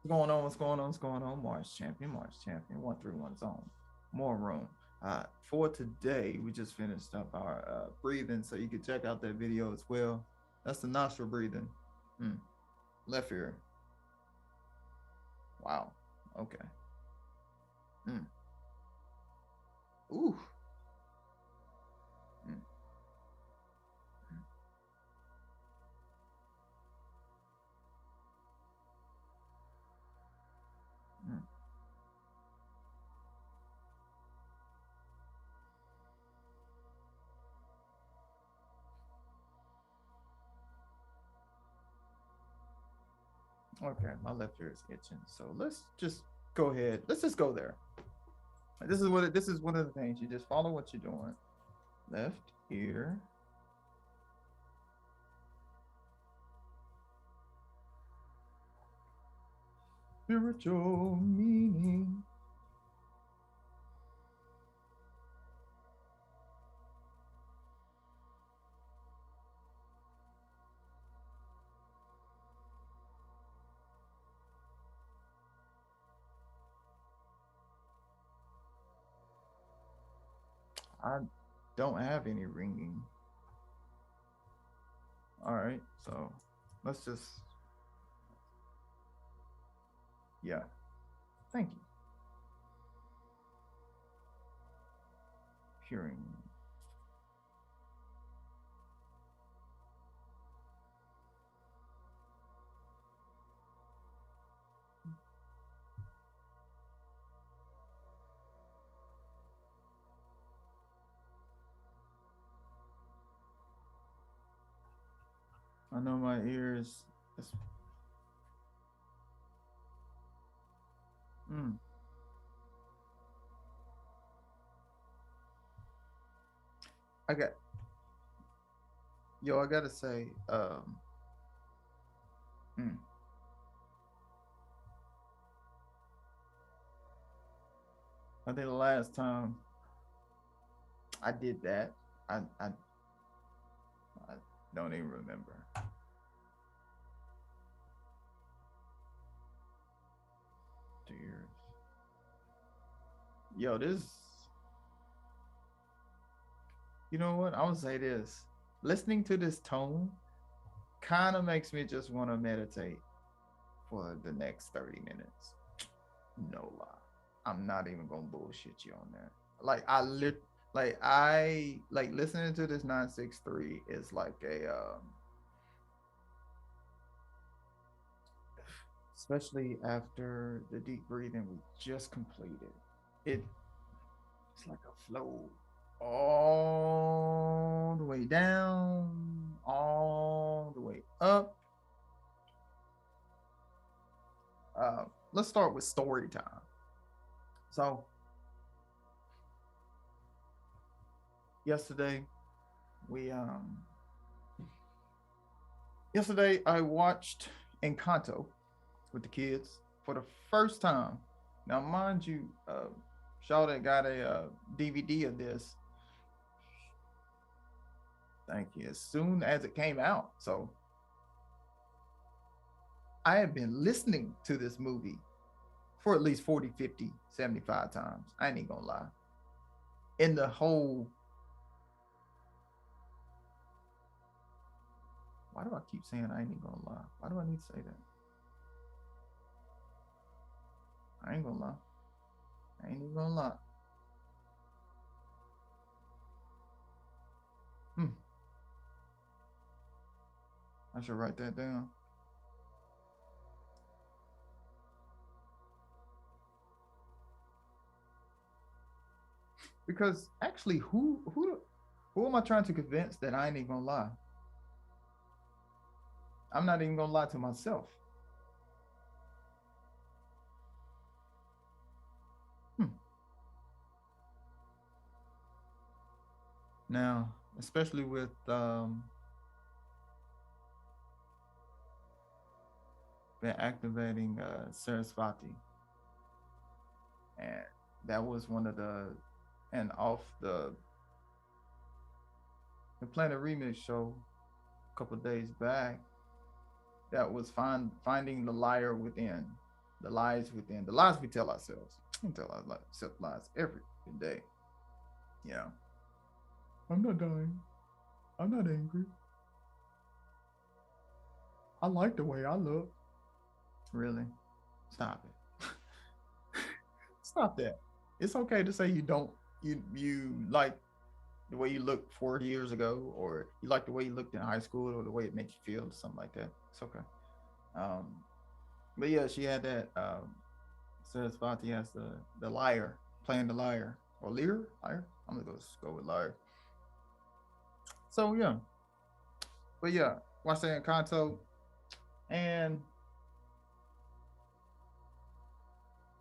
What's going on? What's going on? What's going on? Mars champion, 131 zone, more room. For today, we just finished up our breathing, so you can check out that video as well. That's the nostril breathing. Mm. Left ear. Wow. Okay. Mm. Ooh. Mm. Mm. Okay, my left ear is itching, so let's just go ahead. Let's just go there. This is one of the things. You just follow what you're doing. Left ear. Spiritual meaning. I don't have any ringing. All right, so let's just, yeah, thank you. Hearing. I know my ears. Mm, I got, yo, I gotta say, mm, I think the last time I did that, I don't even remember. Tears. Yo, this, you know what? I would say this. Listening to this tone kind of makes me just want to meditate for the next 30 minutes. No lie. I'm not even gonna bullshit you on that. Like I like listening to this 963 is like a especially after the deep breathing we just completed. It it's like a flow all the way down, all the way up. Let's start with story time. So yesterday we yesterday I watched Encanto with the kids for the first time. Now, mind you, Shawty got a DVD of this. Thank you. As soon as it came out, so I have been listening to this movie for at least 40, 50, 75 times. I ain't gonna lie. In the whole, why do I keep saying I ain't gonna lie? Why do I need to say that? I ain't gonna lie. I ain't even gonna lie. Hmm, I should write that down. Because actually, who am I trying to convince that I ain't even gonna lie? I'm not even gonna lie to myself. Hmm. Now, especially with been activating Sarasvati, and that was one of the and off the Planet Remix show a couple of days back. That was finding the liar within. The lies within, the lies we tell ourselves. We tell ourselves lies every day. You know, I'm not dying. I'm not angry. I like the way I look. Really? Stop it. Stop that. It's okay to say you don't, you like the way you looked 40 years ago, or you like the way you looked in high school, or the way it makes you feel, something like that. It's okay. Um, but yeah, she had that. Says Fati has the liar, playing the liar, or liar. I'm gonna go with liar. So yeah, but yeah, watch that Encanto, and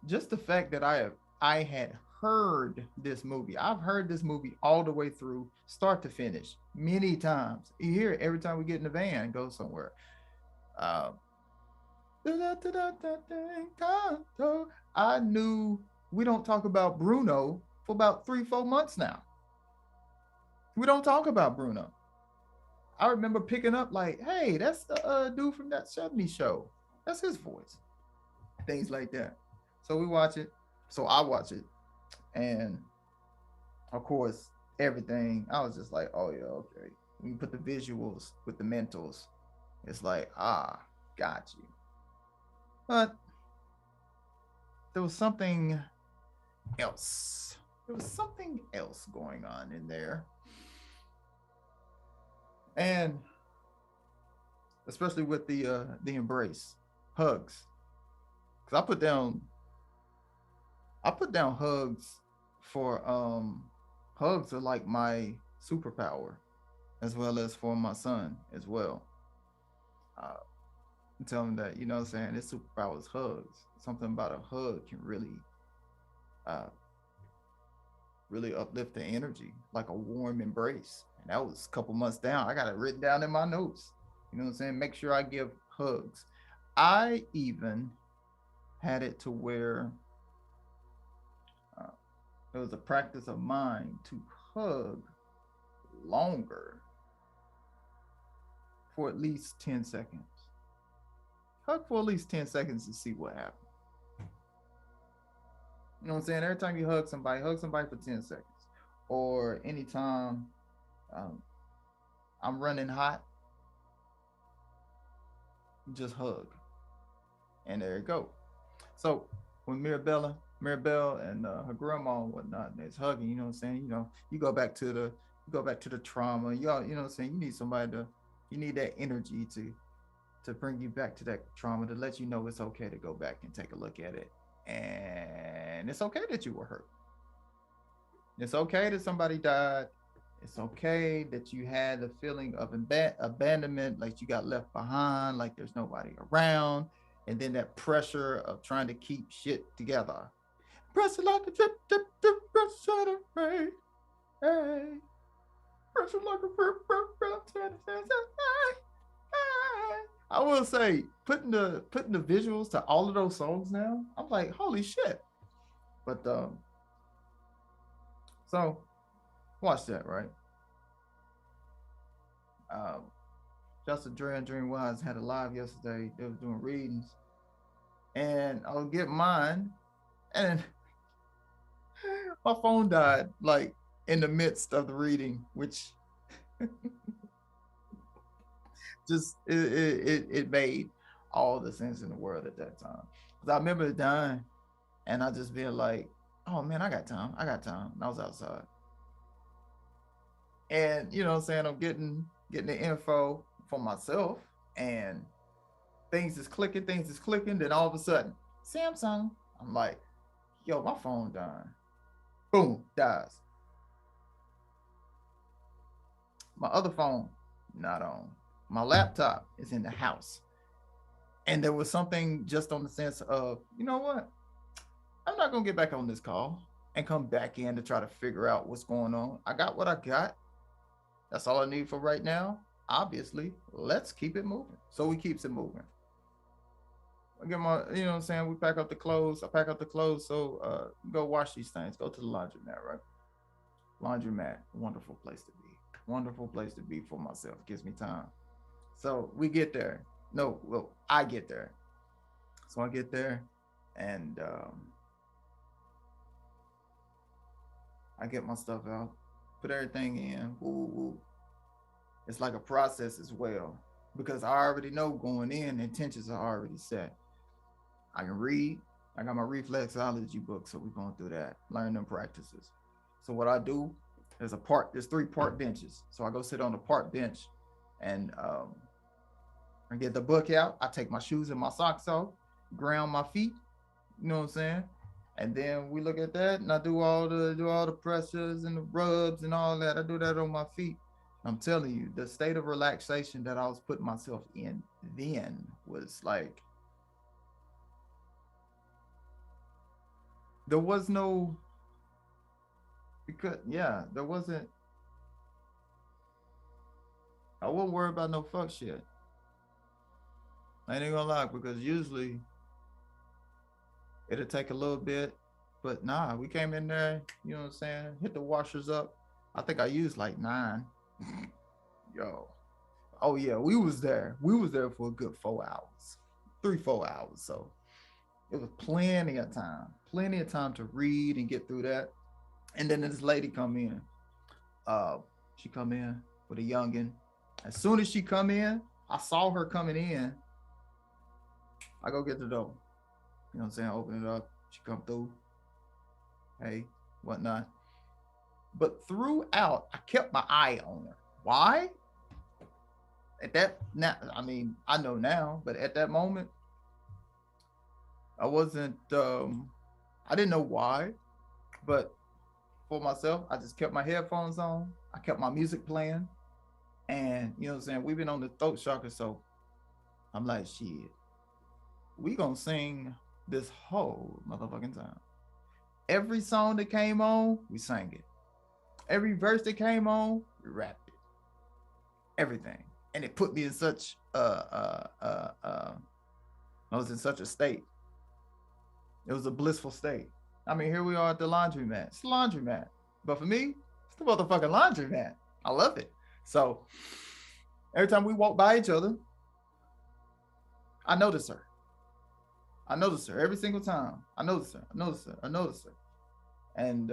just the fact that I had heard this movie. I've heard this movie all the way through, start to finish, many times. You hear it every time we get in the van and go somewhere. Uh, I knew we don't talk about Bruno for about 3, 4 months now. We don't talk about Bruno. I remember picking up like, hey, that's the dude from that '70s show. That's his voice. Things like that. So we watch it. So I watch it, and of course, everything. I was just like, oh yeah, okay. When you put the visuals with the mentals, it's like, got you. But there was something else. There was something else going on in there, and especially with the embrace, hugs. Because I put down hugs for hugs are like my superpower, as well as for my son as well. Uh, tell him that, you know what I'm saying, his superpower is hugs. Something about a hug can uh really uplift the energy, like a warm embrace. And that was a couple months down. I got it written down in my notes. You know what I'm saying? Make sure I give hugs. I even had it to where uh, it was a practice of mine to hug longer for at least 10 seconds. Hug for at least 10 seconds to see what happens. You know what I'm saying? Every time you hug somebody for 10 seconds. Or anytime um, I'm running hot, just hug. And there you go. So when Mirabelle and her grandma and whatnot, and it's hugging, you know what I'm saying? You know, you go back to the trauma. You know what I'm saying? You need that energy to bring you back to that trauma, to let you know it's okay to go back and take a look at it. And it's okay that you were hurt. It's okay that somebody died. It's okay that you had a feeling of abandonment, like you got left behind, like there's nobody around. And then that pressure of trying to keep shit together. Pressure like a drip, drip, drip, pressure to rain. Hey. Pressure like a drip, drip, drip, hey. I will say, putting the visuals to all of those songs now, I'm like, holy shit. But so watch that, right? Um, Justin Dre and Dream Wise had a live yesterday. They were doing readings, and I'll get mine, and my phone died like in the midst of the reading, which just it made all the sense in the world at that time. Because I remember it dying, and I just being like, "Oh man, I got time." And I was outside, and you know what I'm saying, I'm getting the info for myself, and things is clicking. Then all of a sudden, Samsung. I'm like, yo, my phone dying. Boom, dies. My other phone, not on. My laptop is in the house. And there was something just on the sense of, you know what? I'm not gonna get back on this call and come back in to try to figure out what's going on. I got what I got. That's all I need for right now. Obviously, let's keep it moving. So we keeps it moving. I get my, you know what I'm saying? We pack up the clothes. I pack up the clothes. So go wash these things. Go to the laundromat, right? Laundromat, wonderful place to be. Wonderful place to be for myself. Gives me time. So we get there. No, well, I get there. So I get there. and I get my stuff out, put everything in. Woo, woo, woo. It's like a process as well because I already know going in, intentions are already set. I can read. I got my reflexology book, so we're going through that, learn them practices. So what I do, there's 3 park benches. So I go sit on the park bench and I get the book out. I take my shoes and my socks off, ground my feet, you know what I'm saying? And then we look at that and I do all the pressures and the rubs and all that. I do that on my feet. I'm telling you, the state of relaxation that I was putting myself in then was like there was no because yeah, there wasn't I wouldn't worry about no fuck shit. I ain't gonna lie, because usually it'll take a little bit, but nah, we came in there, you know what I'm saying, hit the washers up. I think I used like 9. Yo. Oh yeah, we was there. We was there for a good 4 hours. 3, 4 hours. So it was plenty of time. Plenty of time to read and get through that. And then this lady come in. Uh, she come in with a youngin. As soon as she come in, I saw her coming in. I go get the door. You know what I'm saying? Open it up. She come through. Hey, whatnot. But throughout, I kept my eye on her. Why? At that now, I mean, I know now, but at that moment, I wasn't. I didn't know why, but for myself, I just kept my headphones on. I kept my music playing, and you know what I'm saying. We've been on the throat chakra, so I'm like, shit, we gonna sing this whole motherfucking time. Every song that came on, we sang it. Every verse that came on, we rapped it. Everything, and it put me in such I was in such a state. It was a blissful state. I mean, here we are at the laundromat. It's the laundromat, but for me, it's the motherfucking laundromat. I love it. So every time we walk by each other, I notice her. I notice her every single time. I notice her. I notice her. I notice her. And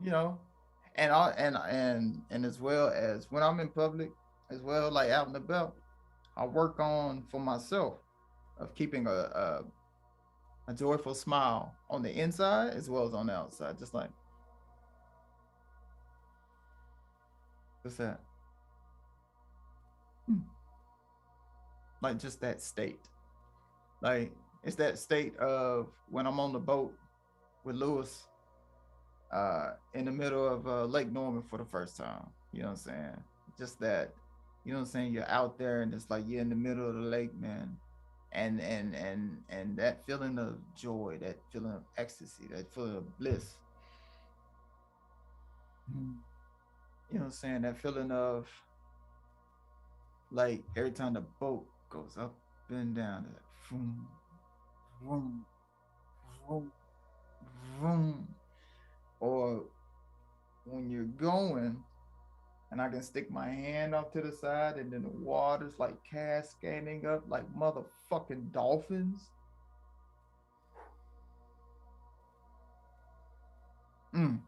you know, and as well as when I'm in public, as well like out and about, I work on for myself of keeping a joyful smile on the inside as well as on the outside. Just like what's that? Hmm. Like just that state. Like it's that state of when I'm on the boat with Lewis in the middle of Lake Norman for the first time. You know what I'm saying? Just that, you know what I'm saying? You're out there and it's like you're in the middle of the lake, man. And that feeling of joy, that feeling of ecstasy, that feeling of bliss. You know what I'm saying? That feeling of like every time the boat goes up and down, like, vroom, vroom, vroom, vroom. Or when you're going and I can stick my hand off to the side and then the water's like cascading up like motherfucking dolphins. Mm,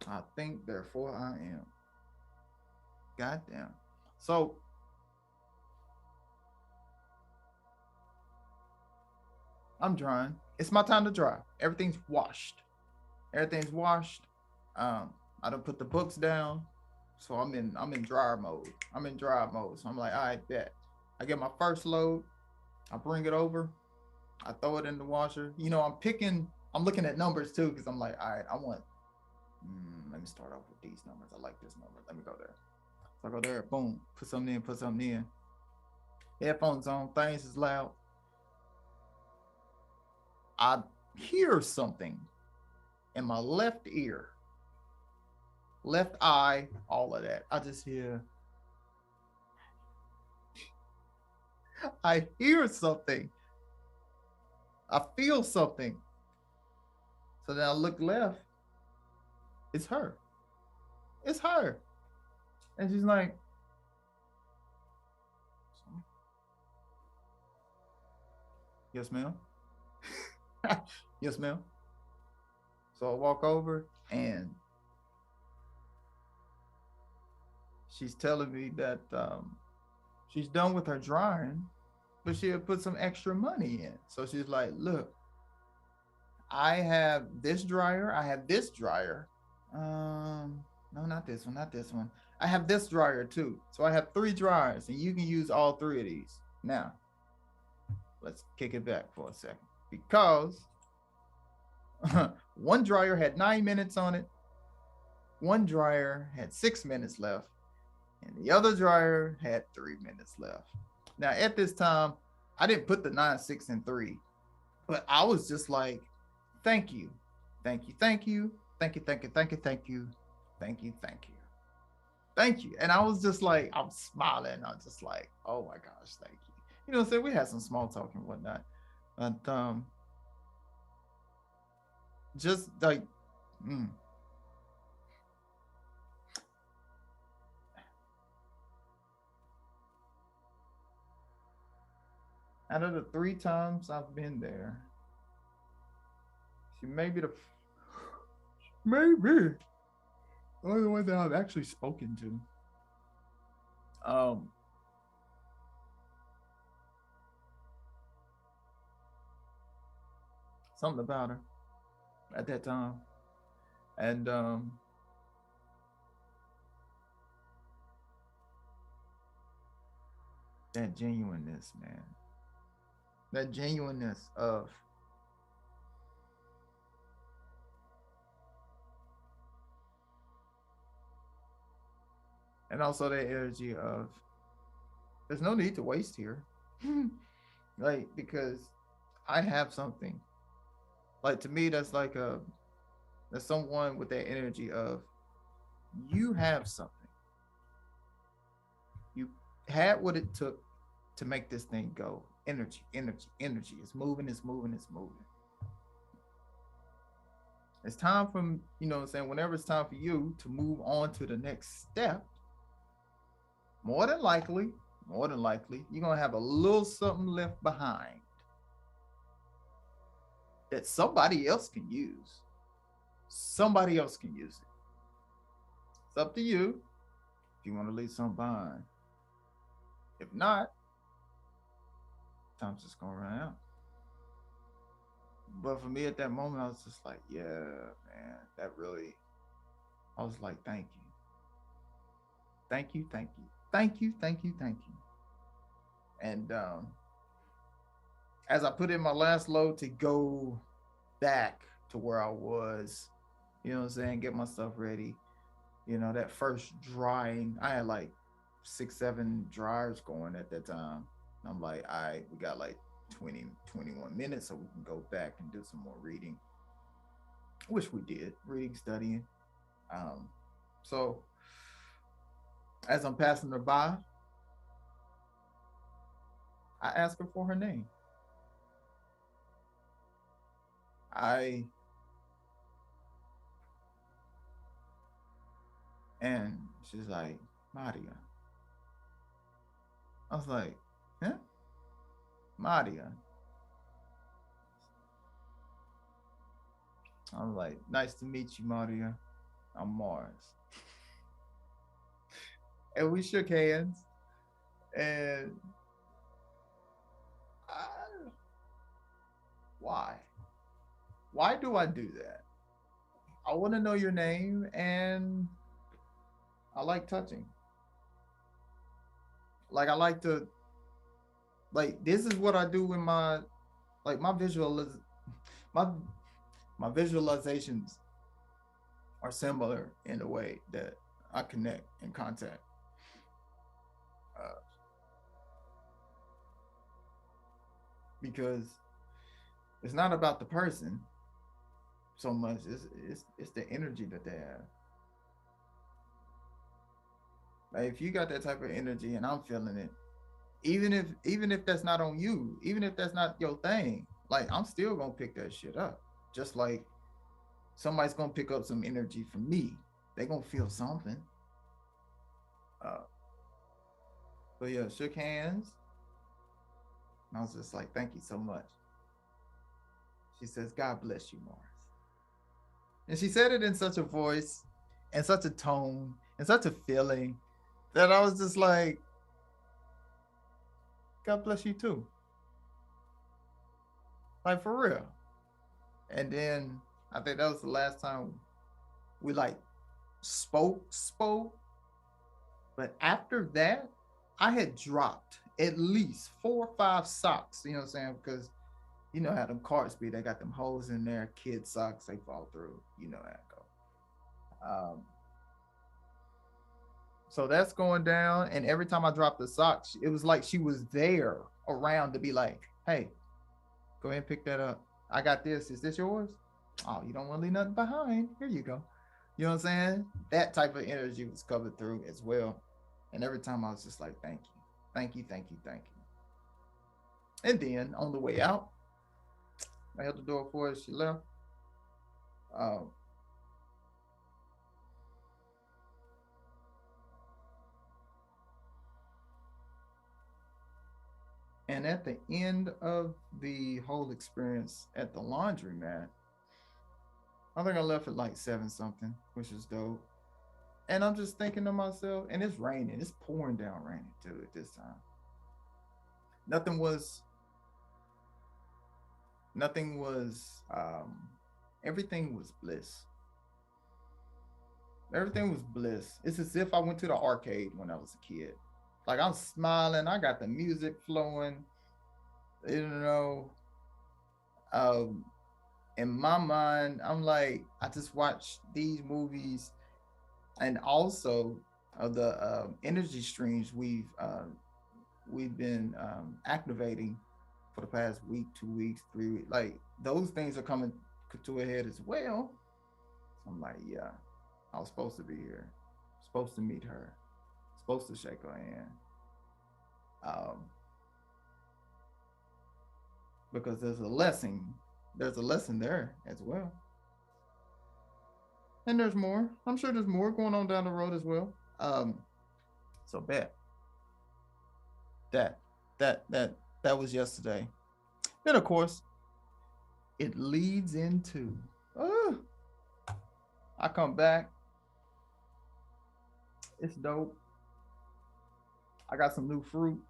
I think, therefore I am. Goddamn. So I'm drying. It's my time to dry. Everything's washed. Everything's washed. I don't put the books down. So I'm in dryer mode. I'm in dry mode. So I'm like, all right, bet. I get my first load. I bring it over. I throw it in the washer. You know, I'm looking at numbers too, because I'm like, all right, I want, let me start off with these numbers. I like this number. Let me go there. So I go there, boom, put something in, put something in. Headphones on, things is loud. I hear something in my left ear, left eye, all of that. I just hear, I hear something. I feel something. So then I look left. It's her. It's her. And she's like, Yes, ma'am. Yes, ma'am. So I walk over and she's telling me that she's done with her drying, but she had put some extra money in. So she's like, look, I have this dryer, I have this dryer. No, not this one, not this one. I have this dryer too. So I have three dryers and you can use all three of these. Now, let's kick it back for a second. Because one dryer had 9 minutes on it, one dryer had 6 minutes left, and the other dryer had 3 minutes left. Now, at this time, I didn't put the 9, 6, and 3, but I was just like, thank you, thank you, thank you, thank you, thank you, thank you, thank you, thank you, thank you, thank you. And I was just like, I'm smiling. I was just like, oh my gosh, thank you. You know, so we had some small talk and whatnot. But just like, mm, out of the 3 times I've been there, she may be the maybe only one that I've actually spoken to. Um, Something about her at that time, and that genuineness, man, that genuineness of, and also that energy of, there's no need to waste here, like because I have something. Like to me, that's like a that's someone with that energy of you have something. You had what it took to make this thing go. Energy, energy, energy. It's moving, it's moving, it's moving. It's time from, you know what I'm saying, whenever it's time for you to move on to the next step, more than likely, more than likely, you're gonna have a little something left behind that somebody else can use. Somebody else can use it. It's up to you if you want to leave something behind. If not, time's just gonna run out. But for me at that moment, I was just like, yeah, man, that really, I was like, thank you. Thank you, thank you. Thank you, thank you, thank you. And as I put in my last load to go back to where I was, you know what I'm saying, get my stuff ready. You know, that first drying, I had like 6, 7 dryers going at that time. And I'm like, all right, we got like 20, 21 minutes so we can go back and do some more reading, which we did, reading, studying. Um, so as I'm passing her by, I ask her for her name. I and she's like, Maria. I was like, huh? Maria. I'm like, nice to meet you, Maria. I'm Mars. And we shook hands. And I, why? Why do I do that? I want to know your name and I like touching. Like I like to like this is what I do with my like my my visualizations are similar in the way that I connect and contact. Uh, because it's not about the person so much. It's the energy that they have. Like if you got that type of energy and I'm feeling it, even if that's not on you, even if that's not your thing, like I'm still gonna pick that shit up. Just like somebody's gonna pick up some energy from me. They gonna feel something. Uh, but yeah, shook hands. And I was just like, thank you so much. She says, God bless you, Morris. And she said it in such a voice and such a tone and such a feeling that I was just like, God bless you too. Like for real. And then I think that was the last time we like spoke. But after that, I had dropped at least 4 or 5 socks. You know what I'm saying? Because you know how them carts be, they got them holes in there, kid socks, they fall through. You know how it go. So that's going down. And every time I dropped the socks, it was like she was there around to be like, hey, go ahead and pick that up. I got this. Is this yours? Oh, you don't want to leave nothing behind. Here you go. You know what I'm saying? That type of energy was covered through as well. And every time I was just like, thank you. Thank you, thank you, thank you. And then on the way out, I held the door for her as she left. Um, and at the end of the whole experience at the laundromat, I think I left at like 7 something, which is dope. And I'm just thinking to myself, and it's raining, it's pouring down raining too at this time. Nothing was, nothing was, everything was bliss. Everything was bliss. It's as if I went to the arcade when I was a kid. Like I'm smiling, I got the music flowing, you know. Um, in my mind, I'm like, I just watched these movies and also the energy streams we've been activating for the past week, 2 weeks, 3 weeks. Like those things are coming to a head as well. I'm like, yeah, I was supposed to be here, supposed to meet her, supposed to shake her hand, um, because there's a lesson there as well, and there's more. I'm sure there's more going on down the road as well. So bet that that was yesterday. Then of course it leads into. Uh, I come back. It's dope. I got some new fruit.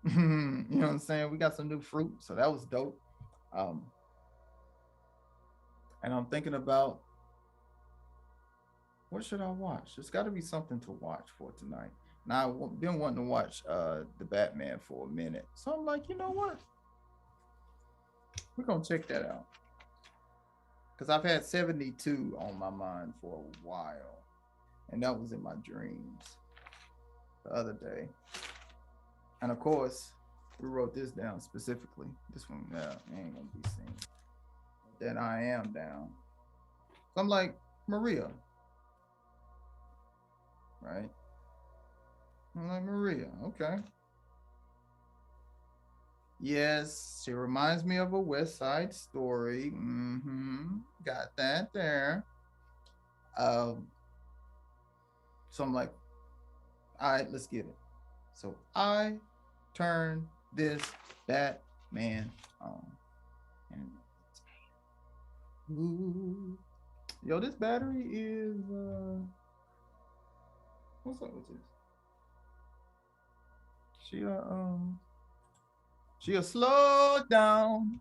You know what I'm saying? We got some new fruit, so that was dope. Um, and I'm thinking about what should I watch? There's got to be something to watch for tonight. Now I've been wanting to watch the Batman for a minute, so I'm like, you know what? We're gonna check that out because I've had 72 on my mind for a while, and that was in my dreams the other day. And of course, we wrote this down specifically. This one, yeah, ain't gonna be seen. Then I am down. So I'm like, Maria, right? I'm like, Maria, okay. Yes, she reminds me of a West Side Story. Mm-hmm. Got that there. Um, so I'm like, all right, let's get it. So I turn this Batman on. And ooh, yo, this battery is what's up with this? She'll slow down.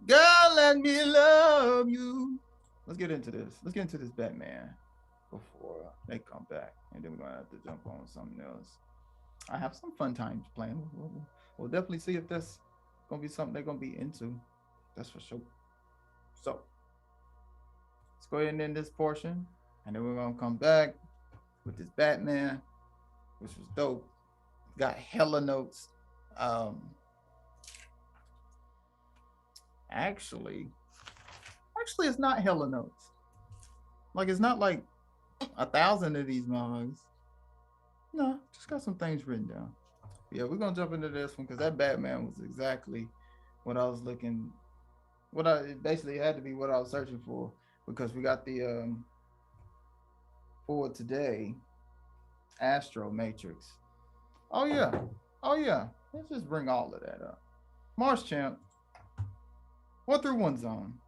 Girl, let me love you. Let's get into this. Let's get into this Batman before they come back. And then we're gonna have to jump on something else. I have some fun times playing. We'll definitely see if that's gonna be something they're gonna be into. That's for sure. So let's go ahead and end this portion. And then we're gonna come back with this Batman, which was dope. Got hella notes. Um actually it's not hella notes. Like it's not like 1,000 of these mugs. No, just got some things written down. Yeah, we're gonna jump into this one because that Batman was exactly what I was looking. What I it basically had to be what I was searching for because we got the for today Astro Matrix. Oh yeah, oh yeah. Let's just bring all of that up. Mars Champ, Or through one zone.